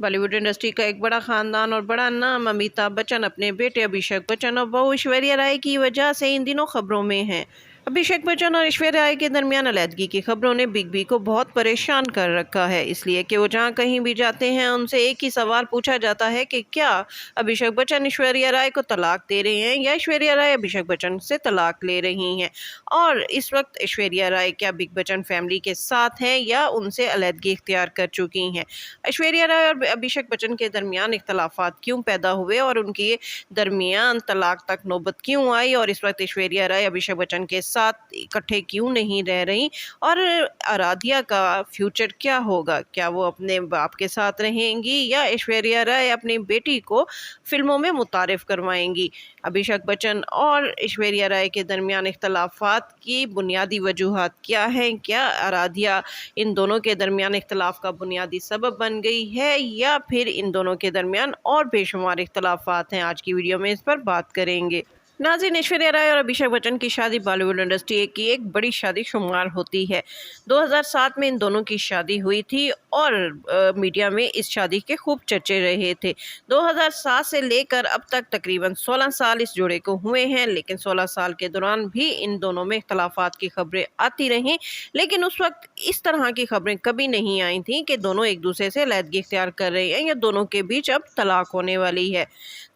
Bollywood industry का एक बड़ा खानदान और बड़ा नाम अमिताभ बच्चन अपने बेटे अभिषेक बच्चन और बहू ऐश्वर्या राय की वजह से इन दिनों खबरों में हैं। अभिषेक बच्चन और ऐश्वर्या राय के दरमियान अलैदगी की खबरों ने बिग बी को बहुत परेशान कर रखा है, इसलिए कि वो जहां कहीं भी जाते हैं उनसे एक ही सवाल पूछा जाता है कि क्या अभिषेक बच्चन ऐश्वर्या राय को तलाक दे रहे हैं या ऐश्वर्या राय अभिषेक बच्चन से तलाक ले रही हैं। और इस वक्त ऐश्वर्या राय क्या बिग बच्चन फैमिली के साथ हैं या उनसे अलैदगी इख्तियार कर चुकी हैं। ऐश्वर्या राय और अभिषेक बच्चन के दरमियान इख्तलाफात क्यों पैदा हुए और उनके दरमियान तलाक तक नौबत क्यों आई, और इस वक्त ऐश्वर्या राय अभिषेक बच्चन के साथ इकट्ठे क्यों नहीं रह रही, और आराध्या का फ्यूचर क्या होगा, क्या वो अपने बाप के साथ रहेंगी या ऐश्वर्या राय अपनी बेटी को फिल्मों में मुतारिफ करवाएंगी। अभिषेक बच्चन और ऐश्वर्या राय के दरमियान इख्तलाफात की बुनियादी वजूहात क्या हैं, क्या आराध्या इन दोनों के दरमियान इख्तलाफ का बुनियादी सबब बन गई है या फिर इन दोनों के दरमियान और बेशुमार इख्तलाफात हैं। आज की वीडियो में इस पर बात करेंगे। नाज़रीन, ऐश्वर्या राय और अभिषेक बच्चन की शादी बॉलीवुड इंडस्ट्री की एक बड़ी शादी शुमार होती है। 2007 में इन दोनों की शादी हुई थी और मीडिया में इस शादी के खूब चर्चे रहे थे। 2007 से लेकर अब तक तकरीबन 16 साल इस जोड़े को हुए हैं, लेकिन 16 साल के दौरान भी इन दोनों में इख्तलाफात की खबरें आती रहीं, लेकिन उस वक्त इस तरह की खबरें कभी नहीं आई थी कि दोनों एक दूसरे से अलैदगी इख्तियार कर रहे हैं या दोनों के बीच अब तलाक होने वाली है।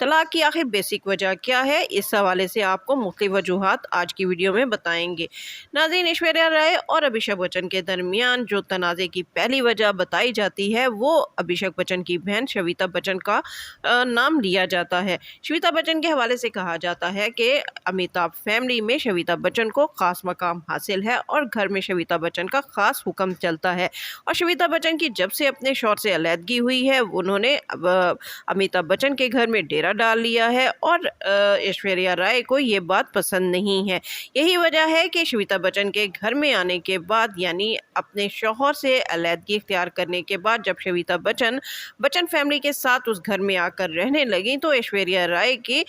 तलाक की आखिर बेसिक वजह क्या है, इस हवाले से आपको मुख्तलिफ वजूहात आज की वीडियो में बताएंगे। नाज़रीन, ऐश्वर्या राय और अभिषेक बच्चन के दरमियान जो तनाज़े की पहली वजह बताई जाती है वो अभिषेक बच्चन की बहन श्वेता बच्चन का नाम लिया जाता है। श्वेता बच्चन के हवाले से कहा जाता है कि अमिताभ फैमिली में श्वेता बच्चन को ख़ास मकाम हासिल है और घर में श्वेता बच्चन का ख़ास हुक्म चलता है। और श्वेता बच्चन की जब से अपने शौहर से अलैदगी हुई है उन्होंने अमिताभ बच्चन के घर में डेरा डाल लिया है और ऐश्वर्या राय को ये बात पसंद नहीं है। यही वजह है कि श्वेता बच्चन के घर में आने के बाद, यानी अपने शौहर से अलैदगी इख्तियार करने के बाद, जब श्वेता बच्चन फैमिली के साथ उस घर में आकर रहने लगी तो ऐश्वर्या राय की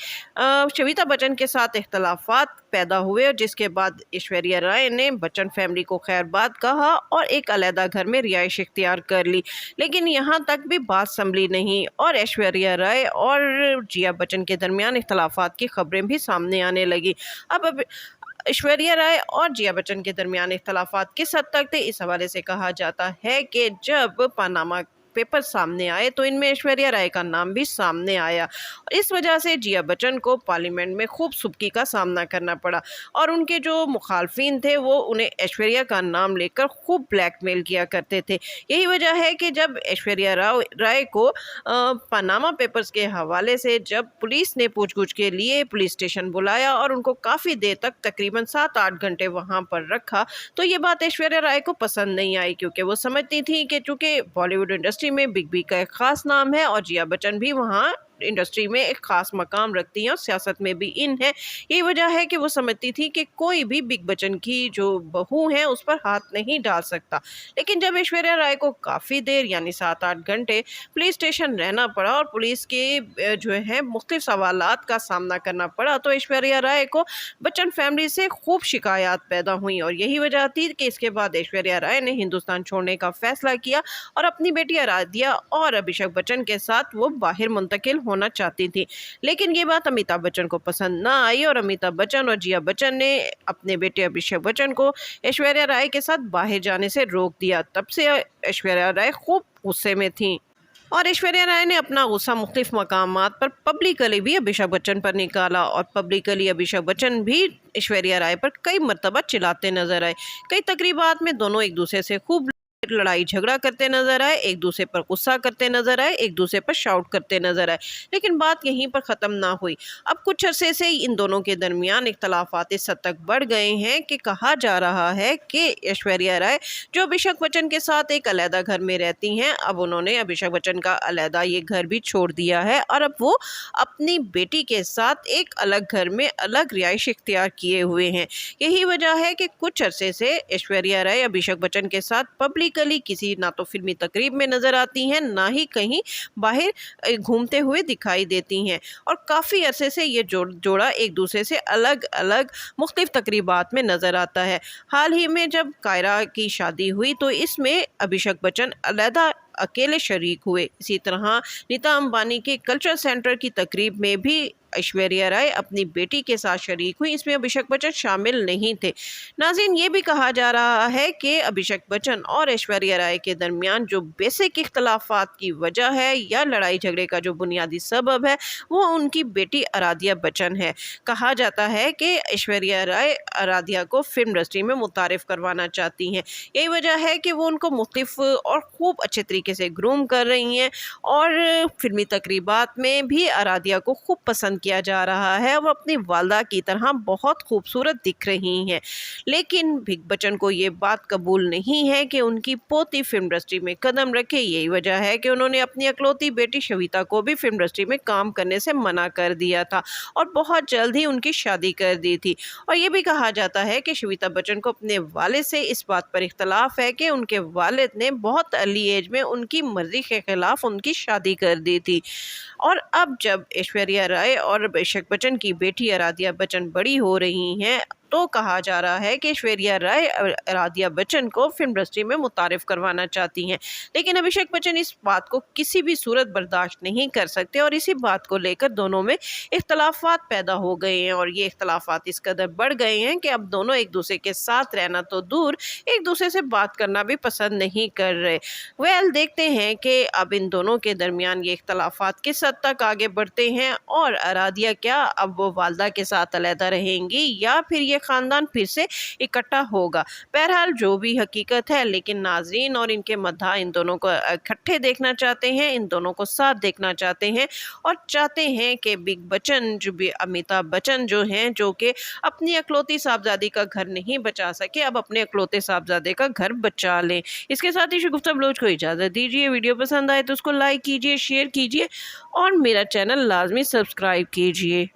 श्वेता बच्चन के साथ इख्तलाफात पैदा हुए और जिसके बाद ऐश्वर्या राय ने बच्चन फैमिली को खैरबाद कहा और एक अलहदा घर में रिहाइश इख्तियार कर ली। लेकिन यहाँ तक भी बात संभली नहीं और ऐश्वर्या राय और जिया बच्चन के दरमियान इख्तलाफात की खबरें भी सामने आने लगी। अब ऐश्वर्या राय और जिया बच्चन के दरमियान इख्तलाफात किस हद तक थे, इस हवाले से कहा जाता है कि जब पनामा पेपर सामने आए तो इनमें ऐश्वर्या राय का नाम भी सामने आया और इस वजह से जिया बच्चन को पार्लियामेंट में खूब सुबकी का सामना करना पड़ा और उनके जो मुखालफिन थे वो उन्हें ऐश्वर्या का नाम लेकर खूब ब्लैकमेल किया करते थे। यही वजह है कि जब ऐश्वर्या राय को पनामा पेपर्स के हवाले से जब पुलिस ने पूछगछ के लिए पुलिस स्टेशन बुलाया और उनको काफ़ी देर तक तकरीबन 7-8 घंटे वहाँ पर रखा, तो ये बात ऐश्वर्या राय को पसंद नहीं आई क्योंकि वो समझती थी कि चूँकि बॉलीवुड इंडस्ट्री में बिग बी का एक ख़ास नाम है और जिया बच्चन भी वहाँ इंडस्ट्री में एक ख़ास मकाम रखती हैं और सियासत में भी इन है। यही वजह है कि वो समझती थी कि कोई भी बिग बच्चन की जो बहू है उस पर हाथ नहीं डाल सकता। लेकिन जब ऐश्वर्या राय को काफ़ी देर यानी 7-8 घंटे पुलिस स्टेशन रहना पड़ा और पुलिस के जो है मुख्तलिफ सवालात का सामना करना पड़ा तो ऐश्वर्या राय को बच्चन फैमिली से खूब शिकायत पैदा हुई और यही वजह थी कि इसके बाद ऐश्वर्या राय ने हिंदुस्तान छोड़ने का फ़ैसला किया और अपनी बेटी आराध्या और अभिषेक बच्चन के साथ वो बाहर मुंतकिल होना चाहती थी। लेकिन ये बात अमिताभ बच्चन को पसंद ना आई और अमिताभ बच्चन और जिया बच्चन ने अपने बेटे अभिषेक बच्चन को ऐश्वर्या राय के साथ बाहर जाने से रोक दिया। तब से ऐश्वर्या राय खूब गुस्से में थी और ऐश्वर्या राय ने अपना गुस्सा मुख्तलिफ मकामात पर पब्लिकली भी अभिषेक बच्चन पर निकाला और पब्लिकली अभिषेक बच्चन भी ऐश्वर्या राय पर कई मरतबा चिल्लाते नजर आए। कई तकरीबात में दोनों एक दूसरे से खूब लड़ाई झगड़ा करते नजर आए, एक दूसरे पर गुस्सा करते नजर आए, एक दूसरे पर शाउट करते नजर आए। लेकिन बात यहीं पर ख़त्म ना हुई। अब कुछ अरसे से इन दोनों के दरमियान इख्तलाफात इस हद तक बढ़ गए हैं कि कहा जा रहा है कि ऐश्वर्या राय जो अभिषेक बच्चन के साथ एक अलहदा घर में रहती हैं, अब उन्होंने अभिषेक बच्चन का अलहदा ये घर भी छोड़ दिया है और अब वो अपनी बेटी के साथ एक अलग घर में अलग रिहाइश इख्तियार किए हुए हैं। यही वजह है कि कुछ अरसे से ऐश्वर्या राय अभिषेक बच्चन के साथ पब्लिकली किसी ना तो फिल्मी तकरीब में नजर आती हैं, ना ही कहीं बाहर घूमते हुए दिखाई देती हैं और काफ़ी अरसे से ये जोड़ा एक दूसरे से अलग अलग मुख्तलिफ तकरीबात में नज़र आता है। हाल ही में जब कायरा की शादी हुई तो इसमें अभिषेक बच्चन अलहदा अकेले शरीक हुए। इसी तरह नीता अंबानी के कल्चर सेंटर की तकरीब में भी ऐश्वर्या राय अपनी बेटी के साथ शरीक हुई। इसमें अभिषेक बच्चन शामिल नहीं थे। नाज़रीन, ये भी कहा जा रहा है कि अभिषेक बच्चन और ऐश्वर्या राय के दरमियान जो बेसिक इख्तलाफात की वजह है या लड़ाई झगड़े का जो बुनियादी सबब है वो उनकी बेटी आराध्या बच्चन है। कहा जाता है कि ऐश्वर्या राय आराध्या को फिल्म इंडस्ट्री में मुतारिफ करवाना चाहती हैं। यही वजह है कि वो उनको मुख्तलिफ और खूब अच्छे तरीके से ग्रूम कर रही हैं और फिल्मी तकरीबात में भी आराध्या को खूब पसंद किया जा रहा है। वो अपनी वालदा की तरह बहुत खूबसूरत दिख रही हैं। लेकिन बिग बच्चन को ये बात कबूल नहीं है कि उनकी पोती फिल्म इंडस्ट्री में कदम रखे। यही वजह है कि उन्होंने अपनी अकलौती बेटी शविता को भी फिल्म इंडस्ट्री में काम करने से मना कर दिया था और बहुत जल्द ही उनकी शादी कर दी थी। और ये भी कहा जाता है कि शविता बच्चन को अपने वालिद से इस बात पर इख्तलाफ है कि उनके वालिद ने बहुत अर्ली एज में उनकी मर्जी के खिलाफ उनकी शादी कर दी थी। और अब जब ऐश्वर्या राय और अभिषेक बच्चन की बेटी आराध्या बच्चन बड़ी हो रही हैं तो कहा जा रहा है कि ऐश्वर्या राय आराध्या बच्चन को फिल्म इंडस्ट्री में मुतारिफ करवाना चाहती हैं। लेकिन अभिषेक बच्चन इस बात को किसी भी सूरत बर्दाश्त नहीं कर सकते और इसी बात को लेकर दोनों में इख्तलाफात पैदा हो गए हैं और ये इख्तलाफात इस कदर बढ़ गए हैं कि अब दोनों एक दूसरे के साथ रहना तो दूर, एक दूसरे से बात करना भी पसंद नहीं कर रहे। देखते हैं कि अब इन दोनों के दरमियान ये इख्तलाफात किस हद तक आगे बढ़ते हैं और आराध्या क्या अब वो वालदा के साथ अलहदा रहेंगी या फिर ये खानदान फिर से इकट्ठा होगा। बहरहाल जो भी हकीकत है, लेकिन नाजरीन और इनके मद्दा इन दोनों को इकट्ठे देखना चाहते हैं, इन दोनों को साथ देखना चाहते हैं और चाहते हैं कि बिग बच्चन जो भी अमिताभ बच्चन जो हैं, जो कि अपनी अकलौती साहबजादी का घर नहीं बचा सके, अब अपने अकलौते साहबजादे का घर बचा लें। इसके साथ ही शगुफ्ता बलोच को इजाज़त दीजिए। वीडियो पसंद आए तो उसको लाइक कीजिए, शेयर कीजिए और मेरा चैनल लाजमी सब्सक्राइब कीजिए।